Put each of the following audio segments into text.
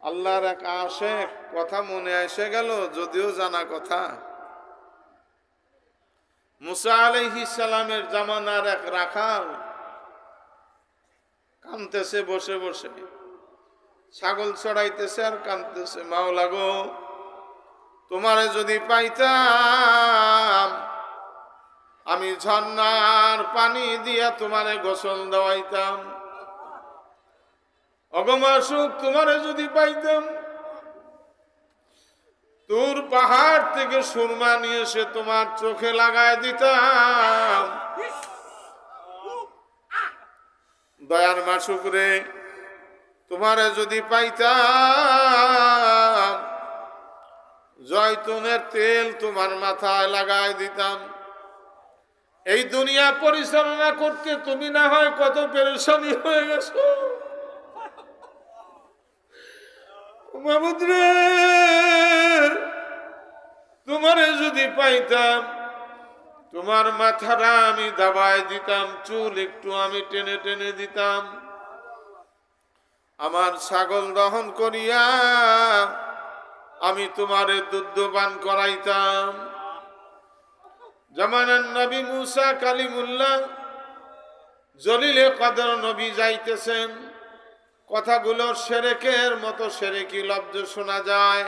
আল্লাহর এক আশিক কথা মনে এসে গেল, যদিও জানা কথা। মুসা আলাইহিস সালামের জামানার এক রাখাল কাঁদতেছে বসে বসে, ছাগল চড়াইতেছে আর কাঁদতেছে, মাওলা গো, তোমারে যদি পাইতাম আমি ঝর্ণার পানি দিয়া তোমারে গোসল দেওয়াইতাম। অগমাসুক, তোমারে যদি পাইতাম তোর পাহাড় থেকে সুরমা নিয়ে এসে তোমার চোখে লাগায় দিতাম। দয়ার মাসুক রে, তোমারে যদি পাইতাম জয়তুনের তেল তোমার মাথায় লাগায় দিতাম। এই দুনিয়া পরিচালনা করতে তুমি না হয় কত পেরেশানি হয়ে গেছো। মাবুদ রে, তোমারে যদি পাইতাম তোমার মাথাটা আমি দাবায় দিতাম, চুল একটু আমি টেনে টেনে দিতাম, আমার ছাগল দহন করিয়া আমি তোমারে দুধ পান করাইতাম। জামানার নবী মুসা কালিমুল্লাহ জলিলে কদর নবী যাইতেছেন, কথাগুলো শিরকের মতো শিরকি লব্ধ শোনা যায়।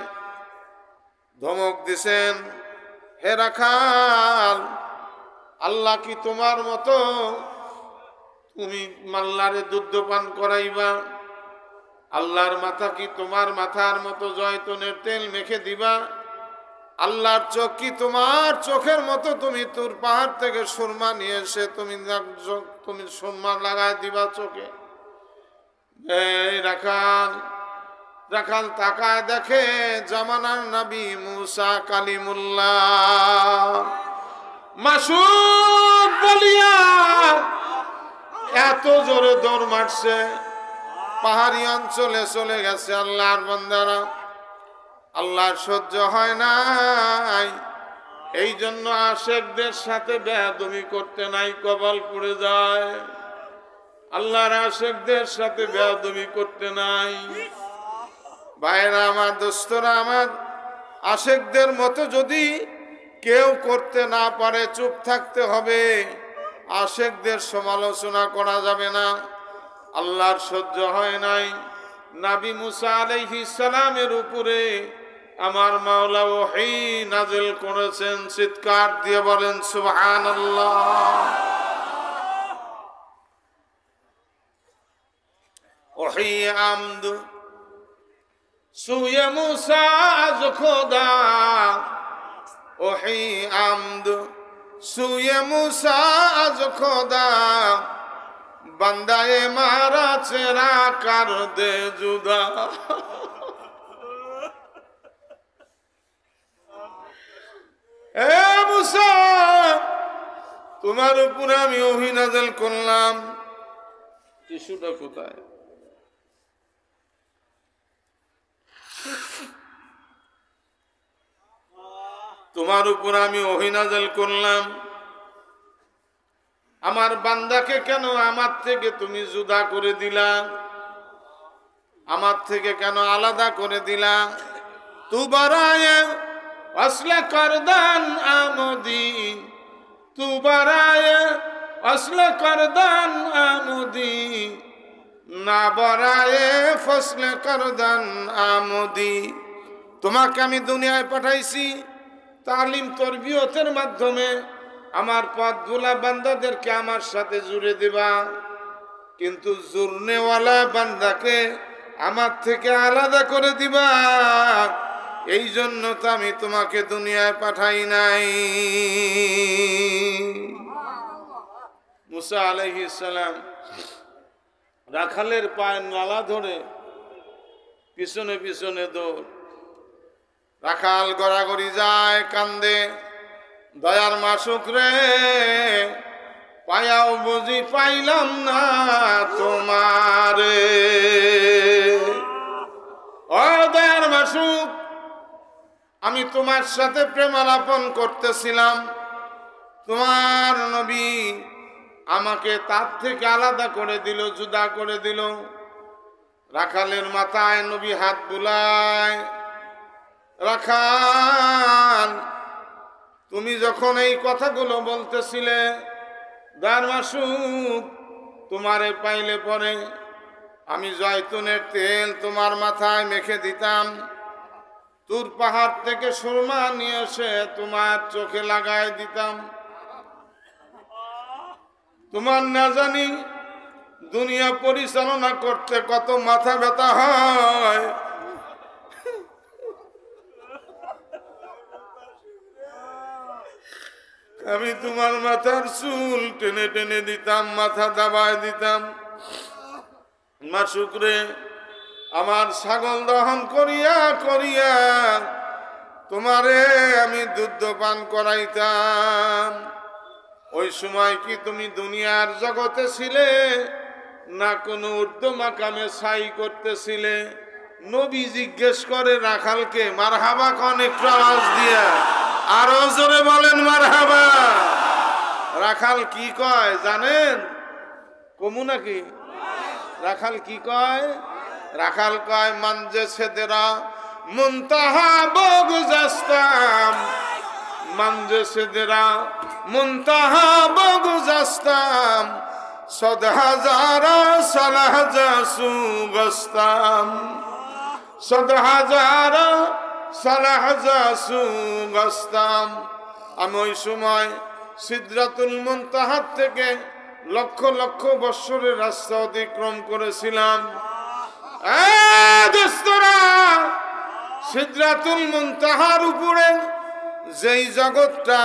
ধমক দিছেন, হে রাখাল, আল্লাহ কি তোমার মতো তুমি মাল্লারে দুধ পান করাইবা? আল্লাহর মাথা কি তোমার মাথার মতো জয়তুনের তেল মেখে দিবা? আল্লাহর চোখ কি তোমার চোখের মতো তুমি তোর পাহাড় থেকে সুরমা নিয়ে এসে তুমি সুরমা লাগায় দিবা চোখে? এই রাখাল রাখাল তাকায় দেখে জামানার নবী মুসা কালিমুল্লাহ মাসুক বলিয়া এত জোরে দৌড় মারছে, পাহাড়ি অঞ্চলে চলে গেছে। আল্লাহর বান্দারা, আল্লাহর সহ্য হয় নাই, এই জন্য আশেকদের সাথে বেয়াদবি করতে নাই, কপাল পুড়ে যায়। আল্লাহর আশেকদের সাথে বেয়াদবি করতে নাই। ভাইরা আমার, দোস্তরা আমার, আশেকদের মতো যদি কেউ করতে না পারে চুপ থাকতে হবে। আশেকদের সমালোচনা করা যাবে না। আল্লাহর সহ্য হয় নাই। নবী মুসা আলাইহিস সালামের উপরে আমার মাওলা ওহী নাযিল করেছেন। চিৎকার দিয়ে বলেন সুবহানাল্লাহ। ওহী আমদ সুয়ে মুসা আজ খোদা, ওহী আমদ সুয়ে মুসা আজ খোদা, বান্দায়ে মারা চেরা কর দে জুদা। এ মুসা, তোমার উপরে আমি ওহী নাযিল করলাম। টিস্যুটা কোথায়? তোমার উপর আমি ওহী নাযিল করলাম। আমার বান্দাকে কেন আমার থেকে তুমি জুদা করে দিলা? আমার থেকে কেন আলাদা করে দিলা? তু বারায়ে আসলে করদান আমদি, তু বারায়ে আসলে করদান আমদি, না বারায়ে ফসলে করদান আমদি। তোমাকে আমি দুনিয়ায় পাঠাইছি তালিম তরবিয়তের মাধ্যমে, আমার পথগুলা বান্দাদেরকে আমার সাথে জুড়ে দিবা, কিন্তু জুড়নেওয়ালা বান্দাকে আমার থেকে আলাদা করে দিবা। এই জন্য তো আমি তোমাকে দুনিয়ায় পাঠাই নাই। মুসা আলাইহিস সালাম রাখালের পায়ের নালা ধরে পিছনে পিছনে দৌড়। রাখাল গড়াগড়ি যায়, কান্দে, দয়ার মাসুক রে, পায়াও বুঝি পাইলাম না তোমারে। ও দয়ার মাসুক, আমি তোমার সাথে প্রেমালাপন করতেছিলাম, তোমার নবী আমাকে তার থেকে আলাদা করে দিল, জুদা করে দিল। রাখালের মাথায় নবী হাত বুলায়, রাখাল তুমি যখন এই কথাগুলো বলতেছিলে, দার মাসুক তোমারে পাইলে পরে আমি জয়তুনের তেল তোমার মাথায় মেখে দিতাম, তুর পাহাড় থেকে সুরমা নিয়ে এসে তোমার চোখে লাগাই দিতাম। তোমার না জানি দুনিয়া পরিচালনা করতে কত মাথা ব্যথা হয়। আমি তোমার মাথার চুল টেনে টেনে দিতাম, মাথা দাবায় দিতাম। মাসুকরে আমার ছাগল দহন করিয়া করিয়া তোমারে আমি দুধ পান করাইতাম। ওই সময় কি তুমি দুনিয়ার জগতে ছিলে না কোনো ঊর্ধ্ব মাকামে ছাই করতেছিলে? নবী জিজ্ঞেস করে রাখালকে, মারহাবা কোন একটু আওয়াজ দিয়া, আরো জোরে বলেন মারহাবা। রাখাল কি কয় জানেন? কমু নাকি? রাখাল কি কয়? রাখাল কয়, মানজে সেদেরা মুনতাহা বগুজাস্তাম, মানজে সেদেরা মুনতাহা বগুজাস্তাম, সদ হাজারা সালাহ জাসু গস্তাম, সদ হাজারা সালাহ জাসু গস্তাম। আমি ওই সময় সিদরাতুল মুনতাহার থেকে লক্ষ লক্ষ বৎসরের রাস্তা অতিক্রম করেছিলাম। সিদরাতুল মুনতাহার উপরে যেই জগৎটা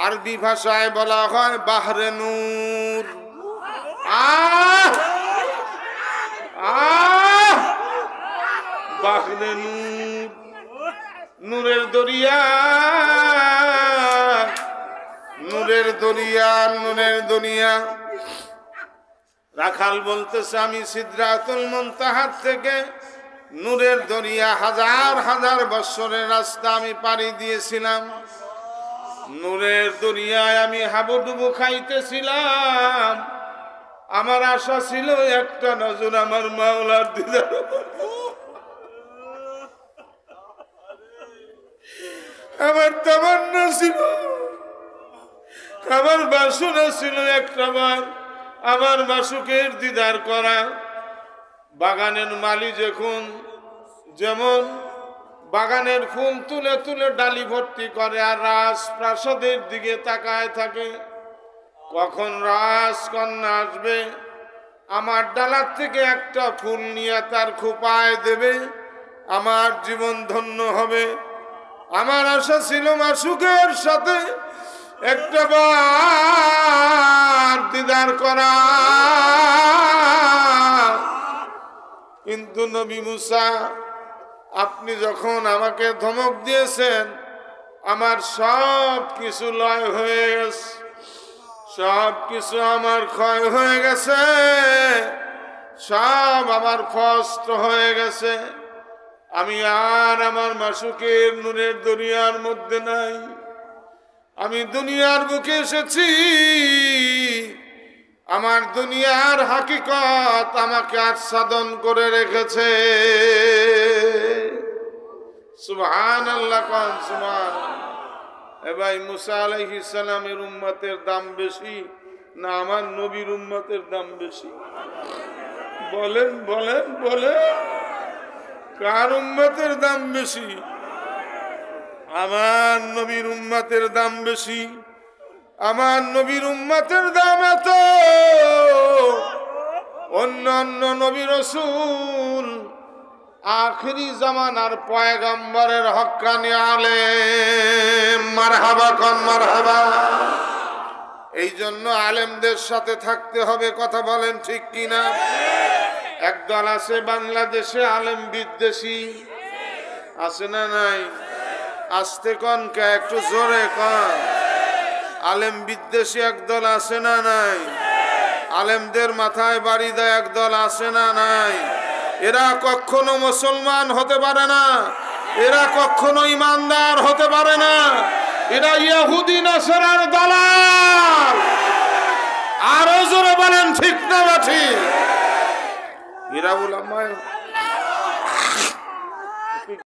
আরবি ভাষায় বলা হয় বাহরে নূর, বাহরে নূর, নূরের দরিয়া, নূরের দরিয়া, নূরের দরিয়া। রাখাল বলতেছে, আমি সিদরাতুল মুনতাহার থেকে নূরের দরিয়া হাজার হাজার বৎসরের রাস্তা আমি পাড়ি দিয়েছিলাম। নূরের দরিয়ায় আমি হাবুডুবু খাইতেছিলাম। আমার আশা ছিল একটা নজর আমার মাওলার দিদার, আমার তামান্না ছিল, আমার বাসনা ছিল একটা বার আমার মাসুকের দিদার করা। বাগানের মালি যখন যেমন বাগানের ফুল তুলে তুলে ডালি ভর্তি করে আর রাজপ্রাসাদের দিকে তাকায় থাকে, কখন রাজকন্যা আসবে, আমার ডালার থেকে একটা ফুল নিয়ে তার খোপায় দেবে, আমার জীবন ধন্য হবে। আমার আশা ছিল মাসুকের সাথে একটা বার দিদার করা। কিন্তু নবী মুসা, আপনি যখন আমাকে ধমক দিয়েছেন, আমার সব কিছু লয় হয়ে গেছে, সব কিছু আমার ক্ষয় হয়ে গেছে, সব আমার ফস্ত হয়ে গেছে। আমি আর আমার মাসুকের নূরের দুনিয়ার মধ্যে নাই। আমি দুনিয়ার বুকে এসেছি, আমার দুনিয়ার হাকিকত আমাকে আচ্ছাদন করে রেখেছে। সুবহানাল্লাহ, কোন সুবহানাল্লাহ। এ ভাই, মুসা আলাইহিস সালামের উম্মতের দাম বেশি না আমার নবীর উম্মতের দাম বেশি? বলেন বলেন বলেন, কার উম্মতের দাম বেশি? আমার নবীর উম্মতের দাম বেশি। আমার নবীর উম্মতের দাম এত, অন্য অন্য নবী রাসূল আখিরি জামানার পয়গম্বরের হক্কানি আলেম, মারহাবা কোন মারহাবা। এই জন্য আলেমদের সাথে থাকতে হবে, কথা বলেন ঠিক কিনা? একদল আছে বাংলাদেশে আলেম বিদ্বেষী, আছে না নাই? আস্তে কন কে, একটু জোরে কন। আলেম বিদ্বেষী একদল আছে না নাই? আলেমদের মাথায় বাড়ি দেয় একদল আছে না নাই? এরা কখনো মুসলমান হতে পারে না, এরা কখনো ইমানদার হতে পারে না, এরা ইহুদি নাসারার দালাল। আরো জোরে বলেন ঠিক না ঠিক? হিরাবুল আমায়